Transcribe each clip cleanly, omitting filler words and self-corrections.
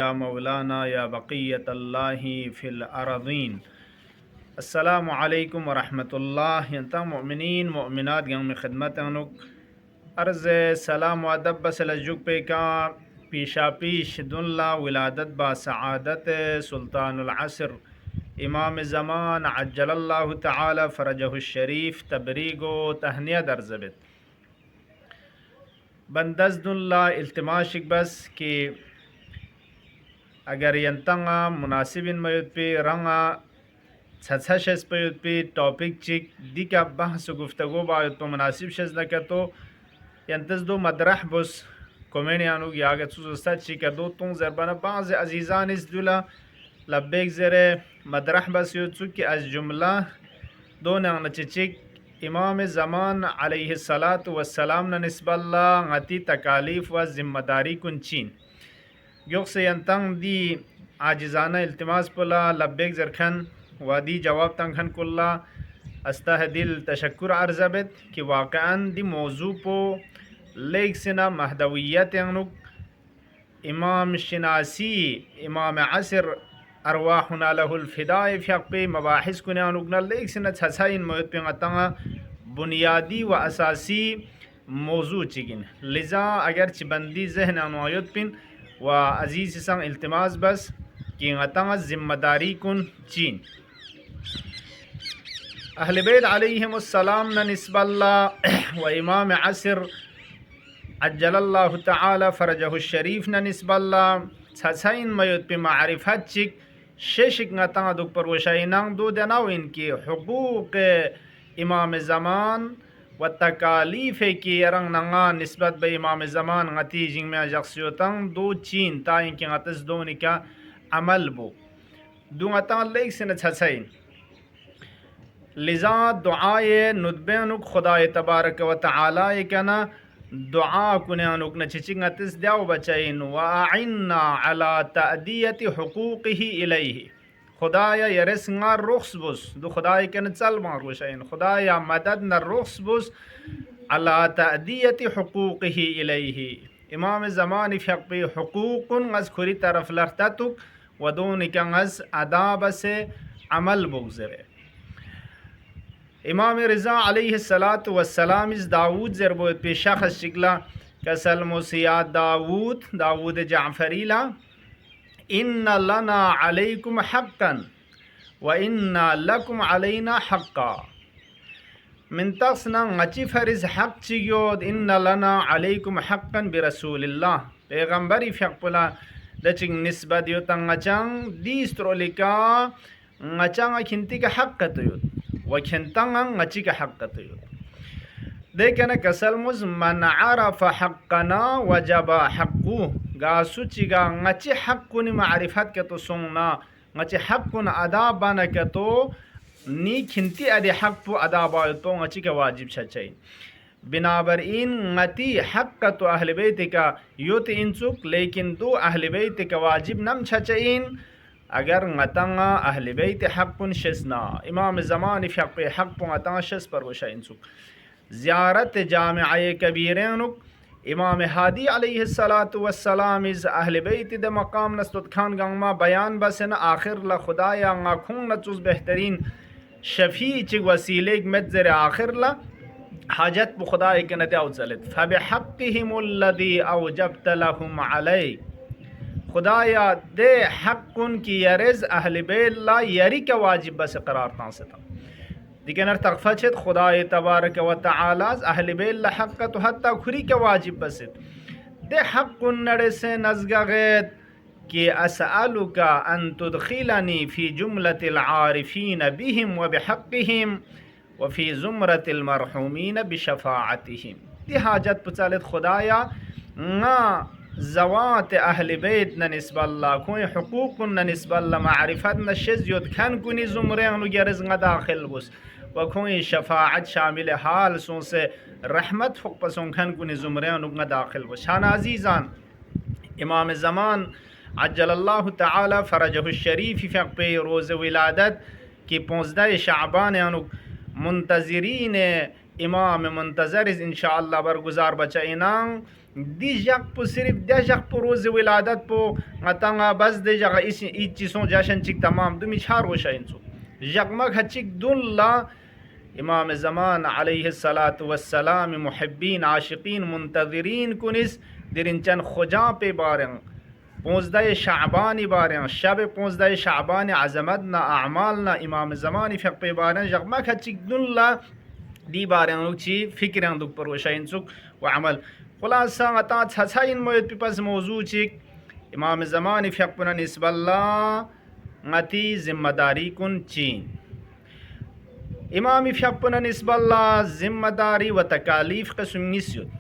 या मौलाना या बक़ियत अल्लाहि फ़िल अरज़ीन। अस्सलामु अलैकुम व रहमतुल्लाह। यंता मोमिनीन मोमिनात गंग में खिदमत अनुक अर्ज़ सलाम व अदब बसलजुक पे का पीशा पीश दुल्ला विलादत बा सआदत सुल्तानुल असर इमाम ज़मान अज्जलल्लाहु तआला फ़रजहु शरीफ तबरीगो तहनिया दर्ज़बित बंदज़ दुल्ला इल्तिमाशिक बस कि अगर यंतंगा मुनासिबिन मयुत पे रंगा छछशस पे टॉपिक चिक दी का बहस गुफ्तगो बायत तो मुनासिब शस न तो यंतज दो मदरह बस कमेंट यानु याग सुस्ता चिक दो तुम जरबना बाज अजीजान इस दुला लब्बेक जरे मदरह बस युचुक कि अज जुमला दो न चिक इमाम ज़मान अलैहिस्सलातु वस्सलाम न निस्बल्ला गति तकालीफ व जिम्मेदारी कुंचीन योग से यंतंग दी आजिजाना इल्तिमास पुला लब्बेक जरखन वादी जवाब तंखन कुल्ला अस्ता दिल तशक्कुर अर्ज़बत कि वाक़अन दी मौजू पो लेक सिना महदवियत यंगनुक इमाम शनासी इमाम असर अरवाहुना लहुल फ़िदाए फ़ियक पे मबाहिस कुनानुक न लेक सिना छछा इन मौत पे गतंगा बुनियादी व असासी मौजू चिगिन लिजा अगर चिबंदी जहन अनुआयत पिन व अजीज़ संग इल्तिमास बस कि गतंगा ज़िम्मेदारी कुन चीन अहले बैत अलैहिमुस्सलाम न निस्बल्ला व इमाम असर अज्जलल्लाहु तआला फ़रजहु शरीफ न निस्बल्ला छछाइन मयुत पे मारिफत चिक शेशिक गतंगा दुख पर वशाइनांग दो दनाव इनकी हुकूक इमाम ज़मान व तकालीफ़ की रंग नंगा निस्बत बे इमाम ज़मान गति जिंग में जक्सियोतंग दो चीन ताइन के गतस दो निका अमल बो दो गतंग लेक से न छछाइन लिजा दुआए नुदबेनुक खुदाए तबारक व तआला कना दुआ कुने अनुक न चिचिंग गतस द्याव बचाइन व अइन्ना अला तअदियति हुकूकिही इलैहि खुदाया यरसंगा रुख्स बुस दो खुदाय के न चल मार वशाइन खुदाया मदद न रुख्स बुस अला तअदियति हुकूकिही इलैहि इमाम ज़मान फ़ियक पे हुकूकुन गज खुरी तरफ लर्ततुक व दोन कंगज अदाब से अमल बुगजरे इमाम रज़ा अलैहिस्सलातु वस्सलाम इस दाऊद ज़रबो पे शख्स शिकला कसल मुसिया दाऊद जाफ़रीला इन्ना लना अलैकुम हक्कन व इन्ना लकुम अलैना हक्का मिन तक्सना गची फरिज हक चियोद इन्ना लना अलैकुम हक्कन बिरसूलिल्लाह पैगंबरी फ़ियकपुला दचिंग निस्बत यो तंगचंग दीस्त्रोलिका ngachanga khinti ka hak katuyut wa khintanga ngachi ka hak katuyut dekana kasalmus man arafa haqqana wajaba haqqu gasu chiga ngachi haqquni ma'rifat ka to sungna ngachi haqquna ada bana ka to ni khinti adi haqqu ada ba to ngachi ka wajib chachai बिनाबर in ngati हक़ तो अहल बैत का युत इंचुक लेकिन दो अहल बैत का वाजिब नम छचइन अगर ngатanga अहल बैत हक़ शसना इमाम ज़मान फ़ियक पे हक़ ngатanga शस पर वशा इंचुक ज़ियारत जामिआ कबीरनुक इमाम हादी अलैहिस्सलातु वस्सलाम इस अहल बैत द मकाम नस्तुत खान गंगमा बयान बसन आखिर ला खुदाया ngakung न चुस बेहतरीन शफ़ी चिक वसीले मज्जर आखिर ला हाजत खुदा के नत्या उचलत फ़बिहक़्क़िहिमुल्लज़ी औजबत लहुम अलैक खुदाया दे हक़्क़ुन की यरज़ अहल बैत ला यरी का वाजिब बस करार तांसता दिकनर तगफचत खुदाए तबारक व तआला अहल बैत ला हक़्क़ तो हत्ता खुरी का वाजिब बस दे हक़्क़ुन नड़े से नज़गगत कि असअलुका अन तुदखिलनी फ़ी जुमलतिल आरिफ़ीन बिहिम व बिहक़्क़िहिम व फ़ी ज़ुमरतिल मरहूमीन बिशफ़ाअतिहिम दी हाजत पुचलत खुदाया ना ज़वात अहल बैत न निस्बल्ला कोई हुकूक न निस्बल्ला मारिफत न शज़्युत खन कुनी ज़ुमरे अनुगरज़ न दाखिल बुस व कोई शफ़ाअत शामिल हाल सो से रहमत फ़ुक पसों खन कुनी ज़ुमरे अनुग दाखिल बुस शान अज़ीज़ान इमाम ज़मान अज्जलल्लाहु तआला फ़रजहु शरीफ फ़ियक पे रोज़ विलादत की 15 शाबान अनुग मुंतज़रीन इमाम मुंतज़र इंशाअल्लाह बरगुज़ार बचाइनांग دی جق پو صرف ده جق پو روز ولادت پو غتنگا بس ده جق ایچ چیزوں جشن چک تمام دومی چار وشا انسو جق مک ہچک دون لا امام زمان علیہ الصلاة والسلام محبین عاشقین منتظرین کنس درنچن خجاں پہ بارن 15 شعبان بارن شب 15 شعبان عظمتنا اعمالنا امام زمان فق پہ بارن جق مک ہچک دون لا دی بارن لوگ چی فکران دوک پر وشا انسوک وعمل خلاصہ غتا چھچھاین موید پی پس موضوع چک امام زمان فق پنا نسب اللہ غتی ذمہ داری کن چین امام فق پنا نسب اللہ ذمہ داری و تکالیف قسم نسید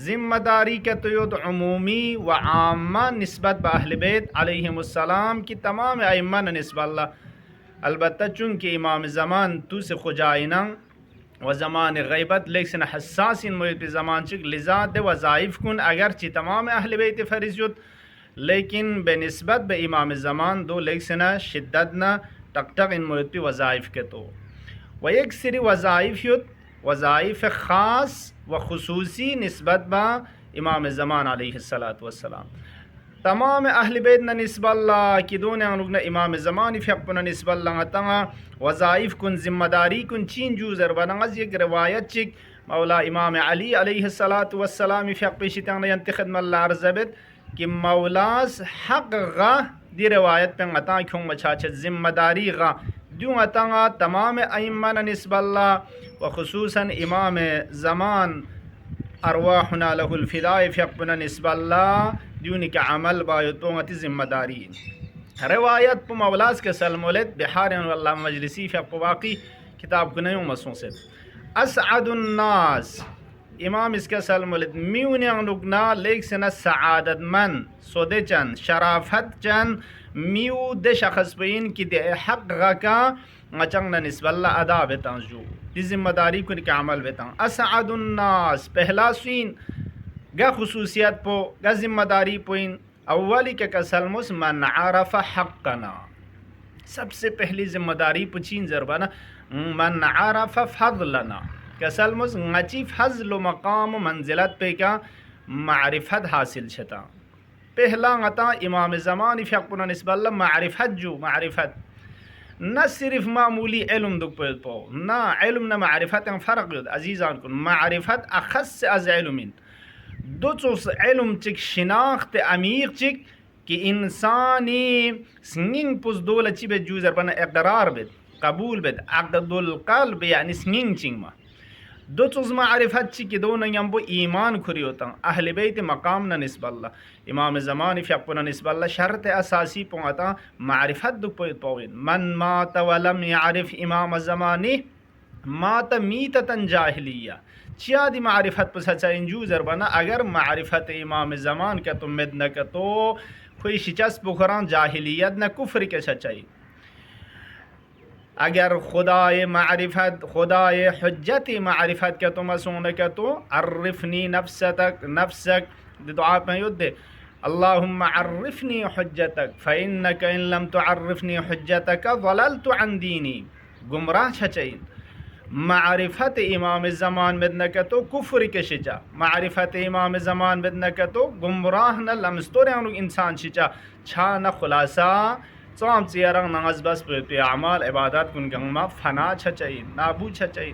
ذمہ داری کا تیود عمومی و عامہ نسبت با اہل بیت علیہم السلام کی تمام ائمہ نسب اللہ البتہ چونکہ امام زمان تو سے خجائنہ و زمان غیبت لیکن حساس موید پہ زمان چک لذا دے وظائف کن اگرچہ تمام اہل بیت فرضیت لیکن بے نسبت بے امام زمان دو لیکن شدت نہ ٹک ٹک ان موید پہ وظائف کے تو و ایک سری وظائف خاص و خصوصی نسبت با امام زمان علیہ الصلاۃ والسلام تمام اہل بیت نہ نسب اللہ کی دون انگنا امام زمان فق نہ نسب اللہ تنگا وظائف کن ذمہ داری کن چین جوزر بنغز یک روایت چک مولا امام علی علیہ الصلاۃ والسلام فق پیشتن ینتخد من اللہ عرضبت کہ مولاس حق غا دی روایت پہ غتا کیوں مچاچت ذمہ داری غا دیوں غتا تمام ائمہ نہ نسب اللہ و خصوصا امام زمان ارواحنا له الفداء فقنا نسب اللہ دیونی کا عمل بایتونتی ذمہ داری روایت پو مولاس کے سلمولت بحار واللہ مجلسی فق واقعی کتاب کنیوں مسوں سے اسعد الناس امام اس کا سلمولت میونی انگنا لیک سنہ سعادت من سودے چند شرافت چند میو دے شخص پین کی دے حق غکا مچنگنا نسب اللہ ادا بیتاں جو دی ذمہ داری کن کے عمل بیتاں اسعد الناس پہلا سوین گا خصوصیت پو گا ذمہ داری پوین اولی کے کسلمس من عرف حقنا سب سے پہلی ذمہ داری پچین ضربانا من عرف فضلنا کسلمس غچی فضل و مقام و منزلت پہ کا معرفت حاصل چھتا پہلا غتا امام زمان فقنا نسب اللہ معرفت جو معرفت نہ صرف معمولی علم دک پید پو نہ علم نہ معرفت فرق یود عزیزان کن معرفت اخص از علمین دو چوس علم چک شناخت عمیق چک کہ انسانی سنگنگ پس دول چی بید جوزر بنا اقرار بید قبول بید عقد القلب یعنی سنگنگ چنگ ما دو چوز معرفت چی کہ دو نیم بو ایمان کھری ہوتا اہل بیت مقام نہ نسب اللہ امام زمان فقنا نسب اللہ شرط اساسی پوتا معرفت دو پوید پوین من مات ولم یعرف امام زمانی مات میتتا جاہلیہ چیا دی معرفت پس اچھا انجو ضربنا اگر معرفت امام زمان کا تو مد نہ تو کوئی شچس بخران جاہلیت نہ کفر کے سچائی اگر خدای معرفت خدای حجت معرفت کا تو مسون کا تو عرفنی نفسک دعا میں یود دے اللہم عرفنی حجتک فإنک ان لم تعرفنی حجتک ضللت عن دینی گمراہ چھچائیں معرفت امام زمان بدنا تو کفر کے شچا معرفت امام زمان بدنا تو گمراہ نہ لمستور انسان شچا چھا نہ خلاصہ څام څیرنګ نماز بس په اعمال عبادات کن گنگما فنا چھچائی نابو چھچائی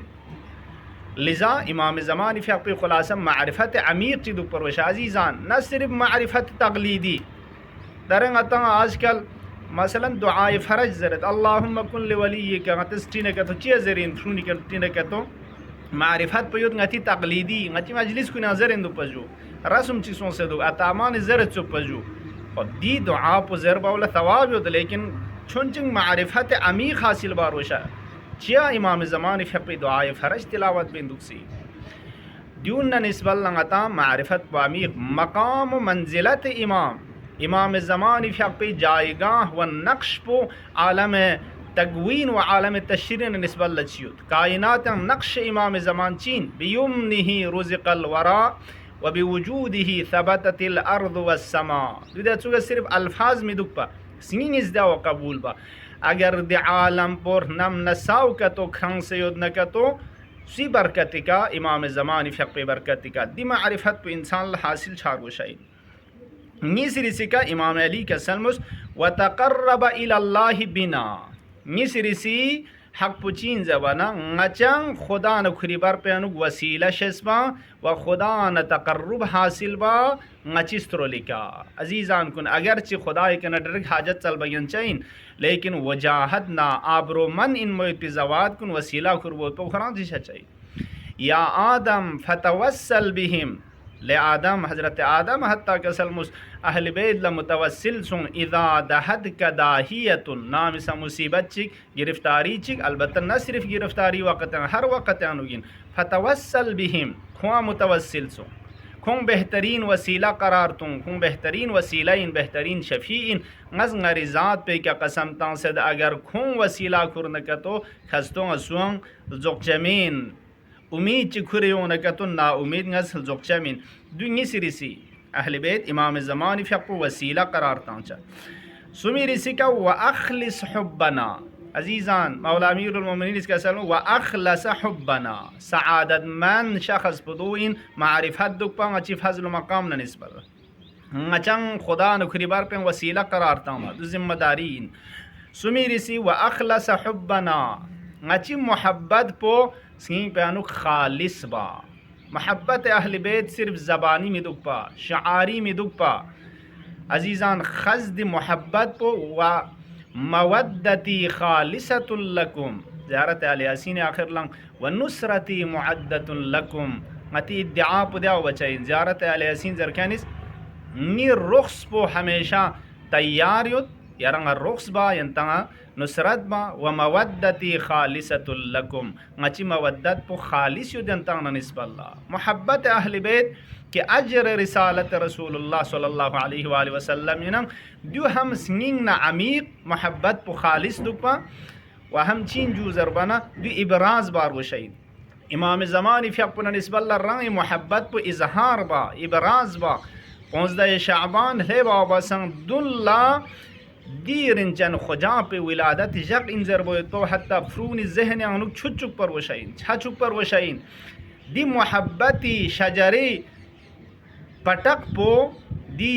لذا امام زمان فقہ په خلاصہ معرفت عمیق چیدو پروش عزیزان نہ صرف معرفت تقلیدی درنگ اتنا آج کل مثلا دعائے فرج زرت اللہم کن لولیک غتستینہ کا تو چیز زرین تھرونی کرتینہ کا تو معرفت پیود غتی تقلیدی غتی مجلس کو نظر اندو پجو رسم چیزوں سے دو اتامان زرت چو پجو اور دی دعا پو ضربہ ولا ثواب یود لیکن چونچنگ معرفت عمیق حاصل باروشا چیا امام زمان فقہ دعائے فرج تلاوت بندوک سی دیون نسبت لنگتا معرفت پو عمیق مقام و منزلت امام زمان فقہ جائگاہ و نقش پو عالم تقوین و عالم تشریح نسبت لچیوت کائنات نقش امام زمان چین بیمنہ رزق الورا و بوجوده ثبتت الارض والسماء دیدہ چوگا صرف الفاظ میں دکھ پا سنین ازدہ و قبول با اگر دی عالم پر نم نساو کا تو کھنگ سیود نکا تو सी बरकत का इमाम ज़मान फ़िक़्ह बरकत का दी मारिफत पे इंसान हासिल छार वशाई मिसरिसी का इमाम अली का सलमुस व तक़र्रब इलल्लाहि बिना मिसरिसी हक पुचीन जबाना ngachang खुदा न खुरीबार पे अनुग वसीला शेस्बा व खुदा न तकर्रुब हासिल बा ngachistरोलिका अजीज़ान कुन अगरचे खुदा के न डर हाजत चल बयन चाहिए लेकिन वजाहत ना आबरो मन इन मोयत जवाद कुन वसीला खुरबो तो खरां दिशा चाहिए या आदम फतवस्सल बिहिम ले आदम हज़रत आदम हत्ता के सलमुस अहल बैत ल मुतवस्सिल सुन इदा दहद का दाहियतुन नाम सा मुसीबत चिक गिरफ्तारी चिक अलबत्ता न सिर्फ गिरफ्तारी वक़्त हर वक़्त अनुगिन फतवस्सल बिहिम खुआ मुतवस्सिल सुन खुं बेहतरीन वसीला करार तुम खुं बेहतरीन वसीला इन बेहतरीन शफ़ीइन मज़ ग़रिज़ात पे क्या कसम तांसद अगर खुं वसीला खुरन का तो खस्तों असुंग ज़ुक़चमीन उम्मीद चिखुरियों न कतुन ना उम्मीद ngaz ज़ुक़चमीन दुंगी सिरिसी अहल बैत इमाम ज़मान फ़िक़्ह वसीला करार तांचा सुमीरिसी का व अख़लिस हुब्बना अजीज़ान मौला अमीरुल मोमिनीन इसका सलाम व अख़लस हुब्बना सआदत मन शख़्स बदुइन मारिफत दुक्पा अच्छी फज़ल मकाम न निस्बत ngachang खुदा न खुरीबार पे वसीला करार तामा दु ज़िम्मेदारीन सुमीरिसी व अख़लस हुब्बना ngachim मोहब्बत पो सी प्यानु खालिस बा मोहब्बत अहल बैत सिर्फ ज़बानी में दुखपा शारी में दुखपा अजीज़ान खज़द मोहब्बत पो व मवद्दती खालिसतुल लकुम ज़ियारत आले यासीन आखिर लंग व नुसरती मुअद्दतुल लकुम मती इद्दिआ पुद्या बचाई ज़ियारत आले यासीन ज़रकानिस नी रुख्स पो हमेशा तैयार युत यारंग रुख्स बा यंतंगा नुसरत बा व मवद्दती खालिसतुल लकुम ngachim मवद्दत पो खालिस युत यंतंगा निस्बल्ला मोहब्बत अहल बैत के अजर रिसालत रसूलुल्लाह सल्लल्लाहु अलैहि वसल्लम इनम दु हम सिंगिंग ना अमीक मोहब्बत पो खालिस दुपा व हम चीन जू ज़रबना दु इबराज बार वशहीद इमाम ज़मानी फ़िक़्ह निस्बल्ला रंग मोहब्बत पो इजहार बा इबराज बा 15 शाबान है बाबा संग दुल्ला दीरन चन खुजा पे विलादत जक इन ज़रबो तो हत्ता फ्रून ज़हन अनुक छुचुक पर वशाइन छाचुक पर वशाइन दी मोहब्बती शजरे पटक पो दी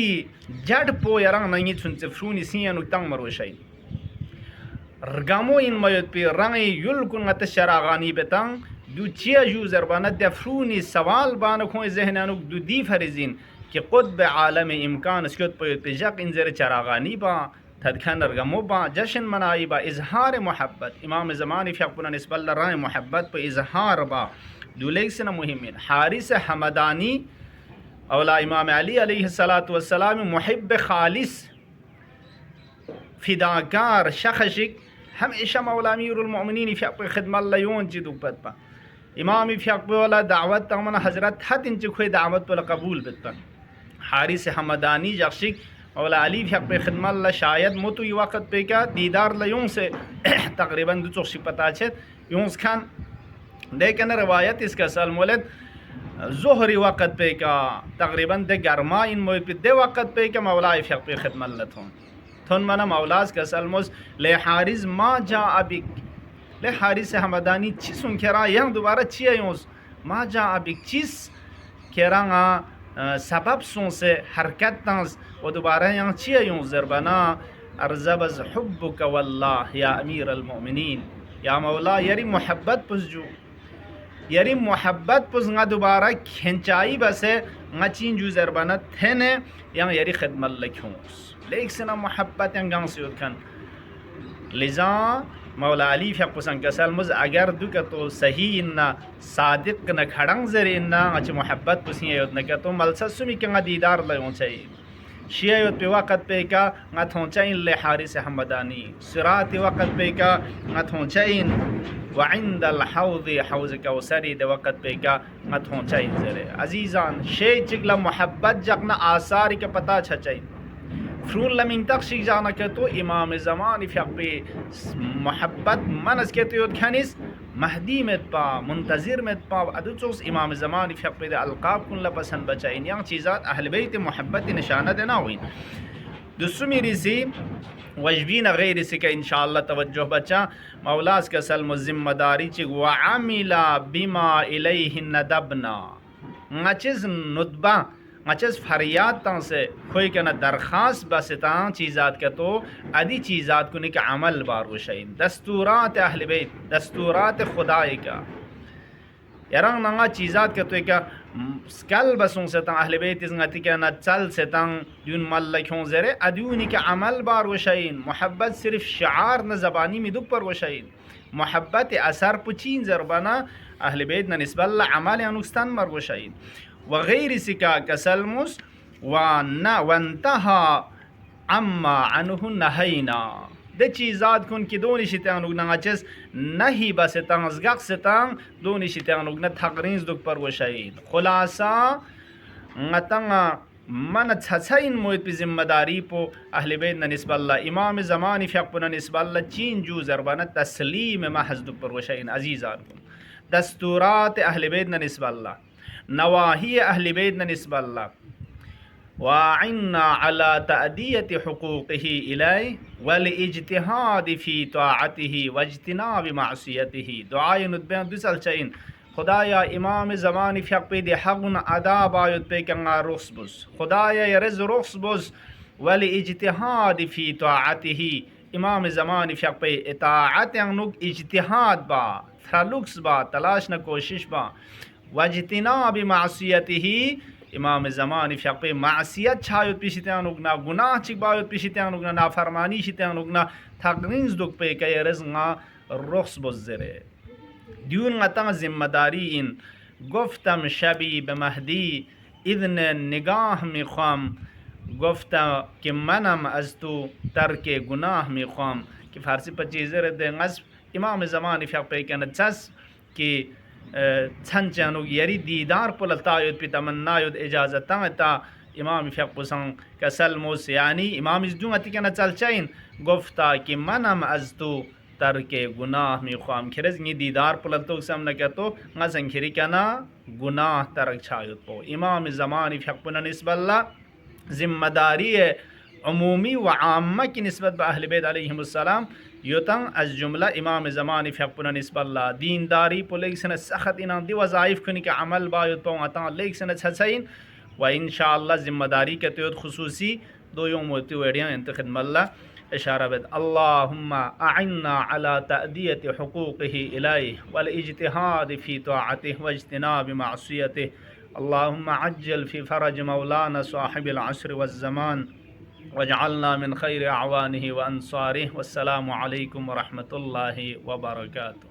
जड़ पो यरंग नंगी छुनसे फ्रून सी अनुक तंग मर वशाइन रगामो इन मयत पे रंग युलकुन गत शरागानी बेतंग दु चिया जू ज़रबाना द फ्रून सवाल बान खो ज़हन अनुक दु दी फरिजिन कि क़ुत्ब आलम इम्कान स्कत पे जक इन ज़र चरागानी बा थदखन रगमो बा जश्न मनाई बा इजहार मोहब्बत इमाम ज़मानी फ़िक़्ह निस्बत राय मोहब्बत पे इजहार बा दुलेग से न मुहिमिन हारिस हमदानी औला इमाम अली अलैहिस्सलातु वस्सलाम मुहिब खालिस फ़िदाकार शख़शिक हमेशा मौला अमीरुल मोमिनीन फ़िक़्ह खिदमत लयोन चिदुपत पा इमाम फ़िक़्ह वाला दावत तमन हज़रत हत इंच खोई दावत पर कबूल बेतन हारिस हमदानी जख्शिक मौला अली फ़िक़्ह खिदमत शायद मोतु वक़्त पे क्या दीदार लयों से तकरीबन 200 पता छे यूंस खान लेकिन रवायत इसका सल मोलद ज़ोहरी वक़्त पे का तकरीबन दे गर्मा इन मोय पे दे वक़्त पे का मौला फ़िक़्ह खिदमत लथों थोन मना मौलाज का सलमोस ले हारिस मा जा अबिक ले हारिस हमदानी चिसुन खेरा यंग दोबारा चिया यूंस मा जा अबिक चिस खेरांगा सबब सुन से हरकत तंस व दोबारा यहाँ चिया यूं ज़रबना अर्ज़बज़ हुब्बुक वल्लाह या अमीर अलमोमिनीन या मौला यारी मोहब्बत पुजू यारी मोहब्बत पुजंगा दोबारा खिंचाई बसे ngachin जू ज़रबना थेने यहाँ यारी खिदमत लख्यों लेक से ना मोहब्बत यहाँ से उठन लिजा मौला अली फ़िक़्ह कसल मुझ अगर दुक तो सही इन्ना सादिक न खड़ंग ज़र इन्ना अच्छी मोहब्बत पुसिया योद न क्या तो मलसा सुमी क्या दीदार लगों चाहिए शिया योद पे वक़्त पे का न थोंचा इन ले हारिस हमदानी सिरात वक़्त पे का न थोंचा इन व इंदल हौज़ हौज़ कौसरी दे वक़्त पे का न थोंचा इन ज़रे अजीज़ान शे चिगला मोहब्बत जगना आसार के पता छचाई फ्रून लमिंग तक शिक जाना के तो इमाम ज़मानी फ़िक़्ह मोहब्बत मनस के तो खनिस महदी में पा मुंतज़िर में पा अदुचोस इमाम ज़मानी फ़िक़्ह अलक़ाब कुन पसंद बचाइन यहाँ चीज़ात अहल बैत मोहब्बत निशाना देना हुई دوسمی ریسی وجبین غیر سی که انشاءالله توجه بچا مولاس کسل ذمہ داری چی وعمل بما الیه ندبنا چیز ندبہ چیز فریاد تاں سے کوئی کنا درخواست بستان چیزات کا تو ادی چیزات کو نک عمل بار وشین دستورات اہل بیت دستورات خدای کا یران نغا چیزات کا تو کا سکل بسوں سے تاں اہل بیت زنگتی کا نہ چل سے تاں دون ملکوں زرے ادیونی کا عمل بار وشین محبت صرف شعار نہ زبانی میں دک پر وشین محبت اثر پچین زربنا اہل بیت نہ نسبت اللہ عمل انوستان مر وشین وغیر سکا کسلمس وانتہا عما عنہ نہینا ده چیزات کن که دونی شیطان اگنا چیز نهی بستان از گق ستان دونی شیطان اگنا تقرینز دک پر وشاید خلاصا نتنگا من تسین موید پی ذمہ داری پو اہل بیت نسبت اللہ امام زمانی فیق پنا نسبت اللہ چین جو زربانا تسلیم محض دک پر وشاید عزیزان کن دستورات اہل بیت نسبت اللہ نواهی اہل بیت نسبت اللہ وعنا على تأدية حقوقه إليه والاجتهاد في طاعته واجتناب معصيته دعای ندبین دوسال چین خدایا امام زمانی فیق پی حقن ادا باید پی کنگا رخص بس خدایا یرز رخص بس والاجتهاد في طاعته امام زمانی فیق پی اطاعت انگ اجتهاد با تلوکس با تلاش نہ کوشش با واجتناب معصیته امام زمانی فیق پی معصیت چھایت پیشتیان اگنا گناہ چک باید پیشتیان اگنا نافرمانی شتیان اگنا تقنینز دک پی که رزنگا رخص بزره دیون غتنگ ذمہ داری این گفتم شبی به مهدی اذن نگاه میخوام گفتم که منم از تو ترک گناه میخوام که فارسی پر چیزه رده غصب امام زمانی فیق پی کنه چس که چنچانو یری دیدار پلتایود پی تمنایود اجازتاں تا امام فیق پسن کسل موس یعنی امام از دونگا تیکنا چل چین گفتا که منم از تو ترک گناہ میخوام کرز نی دیدار پلتو سم نکتو غزن کری کنا گناہ ترک چھایود پو امام زمانی فیق پنا نسبت اللہ ذمہ داری عمومی و عامہ کی نسبت با اہل بیت علیہم السلام یوتن از جملہ امام زمانی فیق پنا نسبت اللہ دینداری پو لیک سنت سخت انان دی وظائف کنی که عمل باید پو اتاں لیک سنت حسین و انشاءاللہ ذمہ داری کے تیود خصوصی دو یوم ہوتی ویڈیاں انتخد ملہ اشارہ بد اللہم اعنا على تأدیت حقوقه الیہ والاجتہاد فی طاعته واجتناب معصیته اللہم عجل فی فرج مولانا صاحب العصر والزمان واجعلنا من خیر اعوانه وانصاره والسلام علیکم ورحمۃ اللہ وبرکاتہ